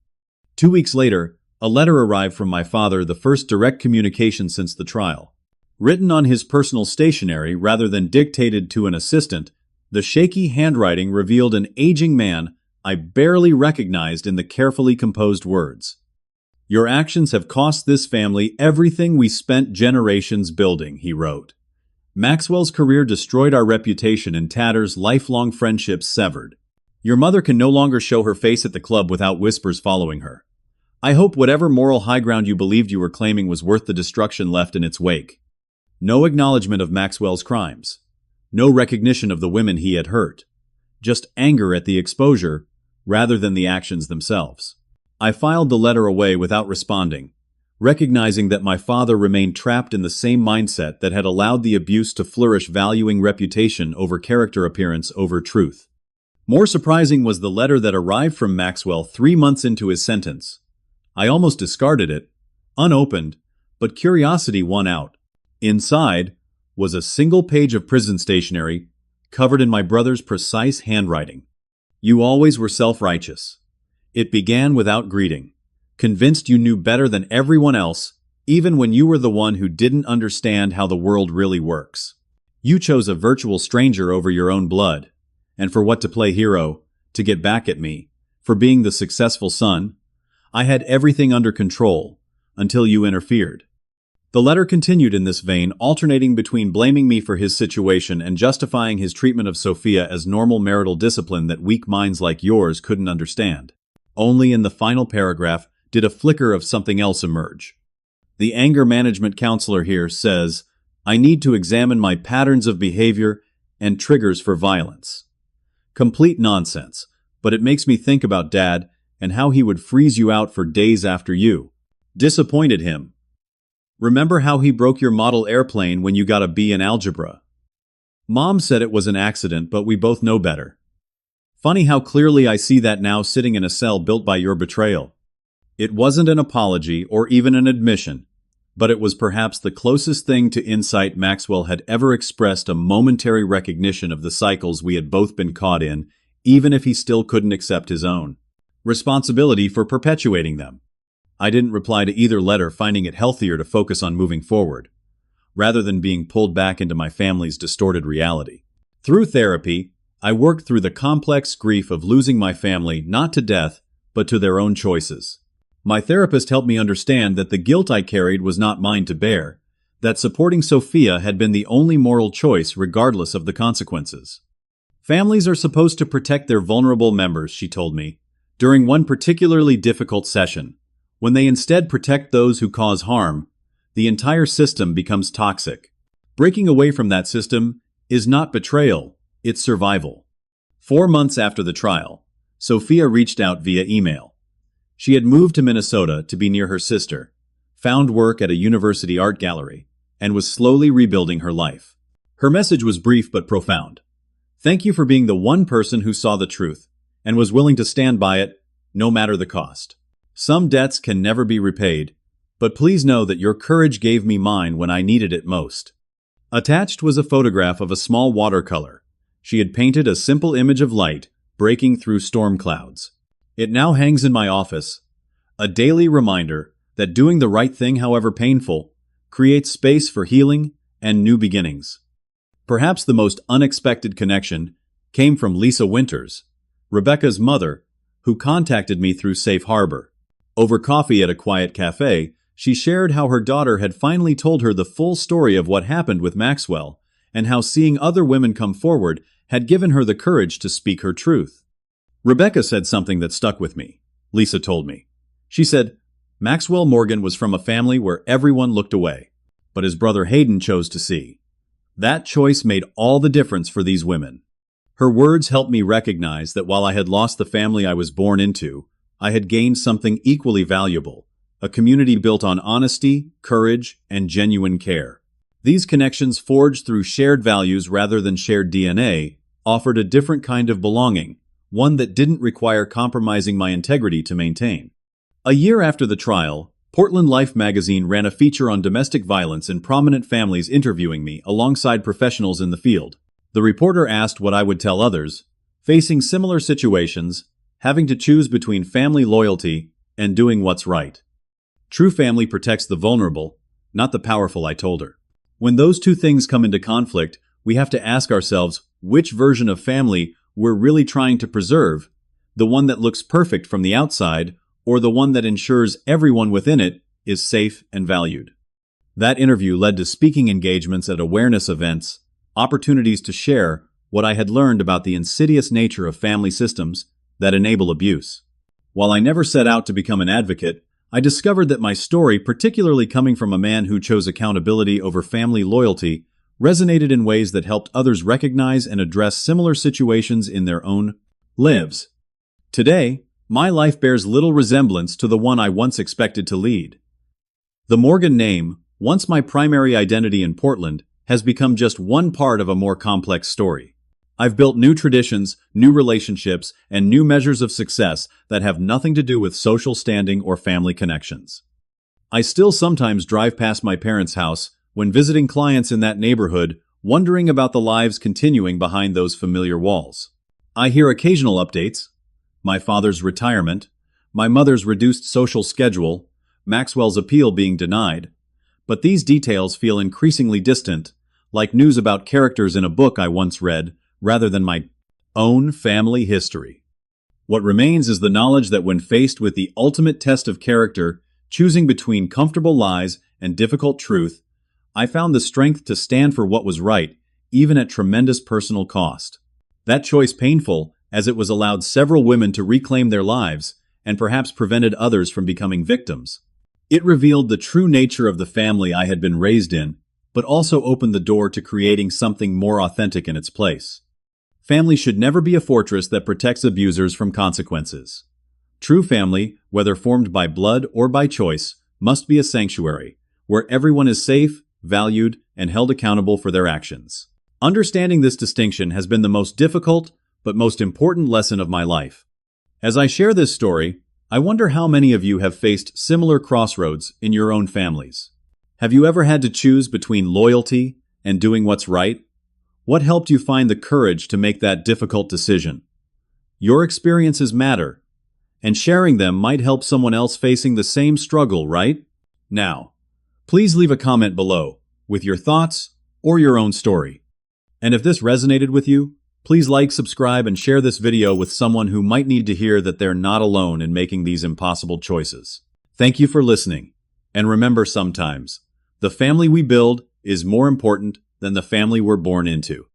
2 weeks later, a letter arrived from my father, the first direct communication since the trial. Written on his personal stationery rather than dictated to an assistant, the shaky handwriting revealed an aging man I barely recognized in the carefully composed words. Your actions have cost this family everything we spent generations building, he wrote. Maxwell's career destroyed, our reputation in tatters, lifelong friendships severed. Your mother can no longer show her face at the club without whispers following her. I hope whatever moral high ground you believed you were claiming was worth the destruction left in its wake. No acknowledgement of Maxwell's crimes. No recognition of the women he had hurt. Just anger at the exposure, rather than the actions themselves. I filed the letter away without responding, recognizing that my father remained trapped in the same mindset that had allowed the abuse to flourish, valuing reputation over character, appearance over truth. More surprising was the letter that arrived from Maxwell 3 months into his sentence. I almost discarded it, unopened, but curiosity won out. Inside was a single page of prison stationery, covered in my brother's precise handwriting. You always were self-righteous. It began without greeting, convinced you knew better than everyone else, even when you were the one who didn't understand how the world really works. You chose a virtual stranger over your own blood, and for what, to play hero, to get back at me, for being the successful son. I had everything under control, until you interfered. The letter continued in this vein, alternating between blaming me for his situation and justifying his treatment of Sophia as normal marital discipline that weak minds like yours couldn't understand. Only in the final paragraph did a flicker of something else emerge. The anger management counselor here says, I need to examine my patterns of behavior and triggers for violence. Complete nonsense, but it makes me think about Dad and how he would freeze you out for days after you disappointed him. Remember how he broke your model airplane when you got a B in algebra? Mom said it was an accident, but we both know better. Funny how clearly I see that now, sitting in a cell built by your betrayal. It wasn't an apology or even an admission, but it was perhaps the closest thing to insight Maxwell had ever expressed, a momentary recognition of the cycles we had both been caught in, even if he still couldn't accept his own responsibility for perpetuating them. I didn't reply to either letter, finding it healthier to focus on moving forward, rather than being pulled back into my family's distorted reality. Through therapy, I worked through the complex grief of losing my family, not to death, but to their own choices. My therapist helped me understand that the guilt I carried was not mine to bear, that supporting Sophia had been the only moral choice regardless of the consequences. Families are supposed to protect their vulnerable members, she told me, during one particularly difficult session. When they instead protect those who cause harm, the entire system becomes toxic. Breaking away from that system is not betrayal, it's survival. 4 months after the trial, Sophia reached out via email. She had moved to Minnesota to be near her sister, found work at a university art gallery, and was slowly rebuilding her life. Her message was brief but profound. Thank you for being the one person who saw the truth and was willing to stand by it, no matter the cost. Some debts can never be repaid, but please know that your courage gave me mine when I needed it most. Attached was a photograph of a small watercolor. She had painted a simple image of light breaking through storm clouds. It now hangs in my office, a daily reminder that doing the right thing, however painful, creates space for healing and new beginnings. Perhaps the most unexpected connection came from Lisa Winters, Rebecca's mother, who contacted me through Safe Harbor. Over coffee at a quiet cafe, She shared how her daughter had finally told her the full story of what happened with Maxwell, and how seeing other women come forward had given her the courage to speak her truth. Rebecca said something that stuck with me, Lisa told me. She said, Maxwell Morgan was from a family where everyone looked away, but his brother Hayden chose to see. That choice made all the difference for these women. Her words helped me recognize that while I had lost the family I was born into, I had gained something equally valuable, a community built on honesty, courage, and genuine care. These connections, forged through shared values rather than shared DNA, offered a different kind of belonging, one that didn't require compromising my integrity to maintain. A year after the trial, Portland Life magazine ran a feature on domestic violence and prominent families, interviewing me alongside professionals in the field. The reporter asked what I would tell others, facing similar situations, having to choose between family loyalty and doing what's right. True family protects the vulnerable, not the powerful, I told her. When those two things come into conflict, we have to ask ourselves which version of family we're really trying to preserve, the one that looks perfect from the outside, or the one that ensures everyone within it is safe and valued. That interview led to speaking engagements at awareness events, opportunities to share what I had learned about the insidious nature of family systems that enable abuse. While I never set out to become an advocate, I discovered that my story, particularly coming from a man who chose accountability over family loyalty, resonated in ways that helped others recognize and address similar situations in their own lives. Today, my life bears little resemblance to the one I once expected to lead. The Morgan name, once my primary identity in Portland, has become just one part of a more complex story. I've built new traditions, new relationships, and new measures of success that have nothing to do with social standing or family connections. I still sometimes drive past my parents' house when visiting clients in that neighborhood, wondering about the lives continuing behind those familiar walls. I hear occasional updates: my father's retirement, my mother's reduced social schedule, Maxwell's appeal being denied. But these details feel increasingly distant, like news about characters in a book I once read, rather than my own family history. What remains is the knowledge that when faced with the ultimate test of character, choosing between comfortable lies and difficult truth, I found the strength to stand for what was right, even at tremendous personal cost. That choice painful, as it was allowed several women to reclaim their lives and perhaps prevented others from becoming victims. It revealed the true nature of the family I had been raised in, but also opened the door to creating something more authentic in its place. Family should never be a fortress that protects abusers from consequences. True family, whether formed by blood or by choice, must be a sanctuary, where everyone is safe, valued, and held accountable for their actions. Understanding this distinction has been the most difficult, but most important lesson of my life. As I share this story, I wonder how many of you have faced similar crossroads in your own families. Have you ever had to choose between loyalty and doing what's right? What helped you find the courage to make that difficult decision? Your experiences matter, and sharing them might help someone else facing the same struggle, right? Now, please leave a comment below with your thoughts or your own story. And if this resonated with you, please like, subscribe, and share this video with someone who might need to hear that they're not alone in making these impossible choices. Thank you for listening. And remember, sometimes, the family we build is more important than the family we're born into.